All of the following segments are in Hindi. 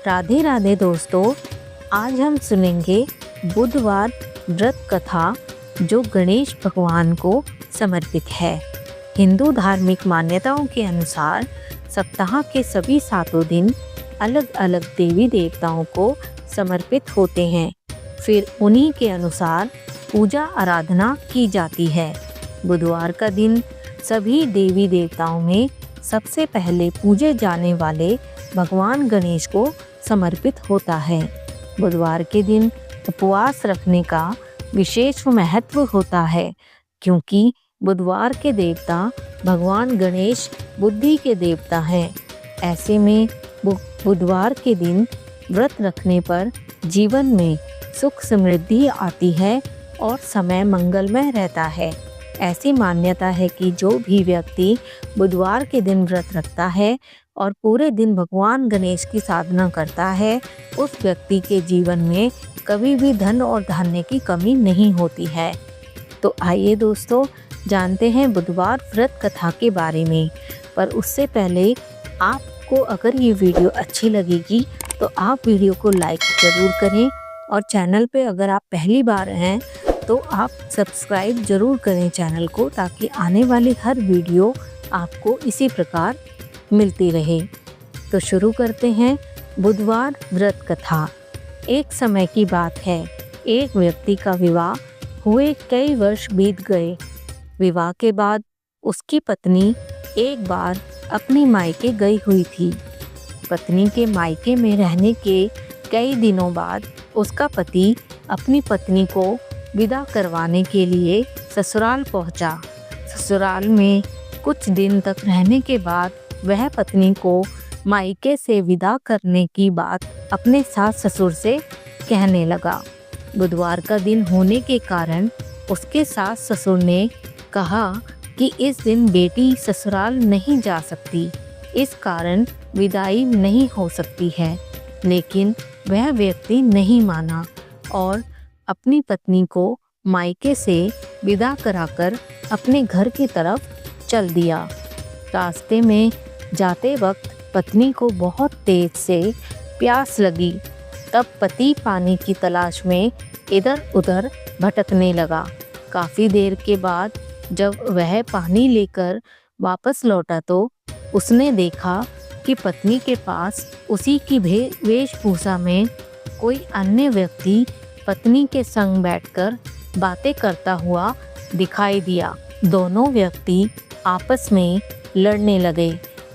राधे राधे दोस्तों, आज हम सुनेंगे बुधवार व्रत कथा जो गणेश भगवान को समर्पित है। हिंदू धार्मिक मान्यताओं के अनुसार सप्ताह के सभी 7 दिन अलग अलग देवी देवताओं को समर्पित होते हैं। फिर उन्हीं के अनुसार पूजा आराधना की जाती है। बुधवार का दिन सभी देवी देवताओं में सबसे पहले पूजे जाने वाले भगवान गणेश को समर्पित होता है। बुधवार के दिन उपवास रखने का विशेष महत्व होता है, क्योंकि बुधवार के देवता भगवान गणेश बुद्धि के देवता हैं। ऐसे में बुधवार के दिन व्रत रखने पर जीवन में सुख समृद्धि आती है और समय मंगलमय रहता है। ऐसी मान्यता है कि जो भी व्यक्ति बुधवार के दिन व्रत रखता है और पूरे दिन भगवान गणेश की साधना करता है, उस व्यक्ति के जीवन में कभी भी धन और धान्य की कमी नहीं होती है। तो आइए दोस्तों, जानते हैं बुधवार व्रत कथा के बारे में। पर उससे पहले आपको अगर ये वीडियो अच्छी लगेगी तो आप वीडियो को लाइक ज़रूर करें और चैनल पे अगर आप पहली बार हैं तो आप सब्सक्राइब ज़रूर करें चैनल को, ताकि आने वाली हर वीडियो आपको इसी प्रकार मिलती रहे। तो शुरू करते हैं बुधवार व्रत कथा। एक समय की बात है, एक व्यक्ति का विवाह हुए कई वर्ष बीत गए। विवाह के बाद उसकी पत्नी एक बार अपनी मायके गई हुई थी। पत्नी के मायके में रहने के कई दिनों बाद उसका पति अपनी पत्नी को विदा करवाने के लिए ससुराल पहुंचा। ससुराल में कुछ दिन तक रहने के बाद वह पत्नी को मायके से विदा करने की बात अपने सास ससुर से कहने लगा। बुधवार का दिन होने के कारण उसके सास ससुर ने कहा कि इस दिन बेटी ससुराल नहीं जा सकती, इस कारण विदाई नहीं हो सकती है। लेकिन वह व्यक्ति नहीं माना और अपनी पत्नी को मायके से विदा कराकर अपने घर की तरफ चल दिया। रास्ते में जाते वक्त पत्नी को बहुत तेज से प्यास लगी। तब पति पानी की तलाश में इधर उधर भटकने लगा। काफ़ी देर के बाद जब वह पानी लेकर वापस लौटा तो उसने देखा कि पत्नी के पास उसी की वेशभूषा में कोई अन्य व्यक्ति पत्नी के संग बैठकर बातें करता हुआ दिखाई दिया। दोनों व्यक्ति आपस में लड़ने लगे।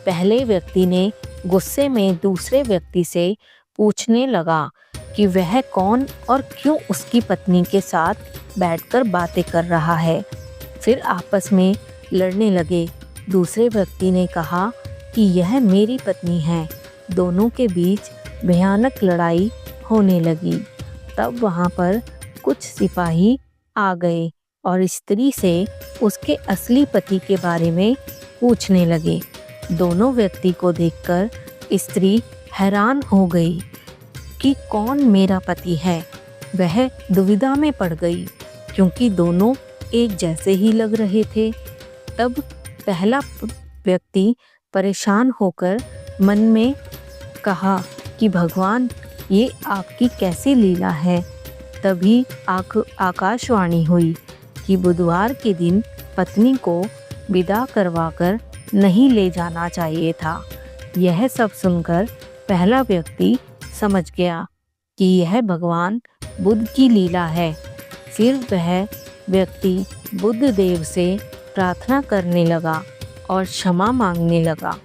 पहले व्यक्ति ने गुस्से में दूसरे व्यक्ति से पूछने लगा कि वह कौन और क्यों उसकी पत्नी के साथ बैठकर बातें कर रहा है। फिर आपस में लड़ने लगे। दूसरे व्यक्ति ने कहा कि यह मेरी पत्नी है। दोनों के बीच भयानक लड़ाई होने लगी। तब वहाँ पर कुछ सिपाही आ गए और स्त्री से उसके असली पति के बारे में पूछने लगे। दोनों व्यक्ति को देखकर स्त्री हैरान हो गई कि कौन मेरा पति है। वह दुविधा में पड़ गई, क्योंकि दोनों एक जैसे ही लग रहे थे। तब पहला व्यक्ति परेशान होकर मन में कहा कि भगवान, ये आपकी कैसी लीला है। तभी आकाशवाणी हुई कि बुधवार के दिन पत्नी को विदा करवाकर नहीं ले जाना चाहिए था। यह सब सुनकर पहला व्यक्ति समझ गया कि यह भगवान बुद्ध की लीला है। फिर वह व्यक्ति बुद्ध देव से प्रार्थना करने लगा और क्षमा मांगने लगा।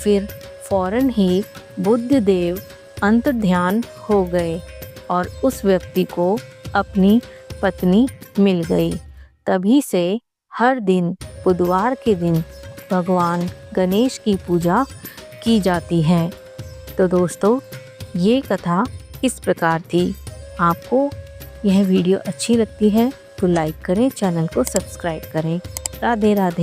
फिर फौरन ही बुद्ध देव अंतर्ध्यान हो गए और उस व्यक्ति को अपनी पत्नी मिल गई। तभी से हर दिन बुधवार के दिन भगवान गणेश की पूजा की जाती है। तो दोस्तों, ये कथा इस प्रकार थी। आपको यह वीडियो अच्छी लगती है तो लाइक करें, चैनल को सब्सक्राइब करें। राधे राधे।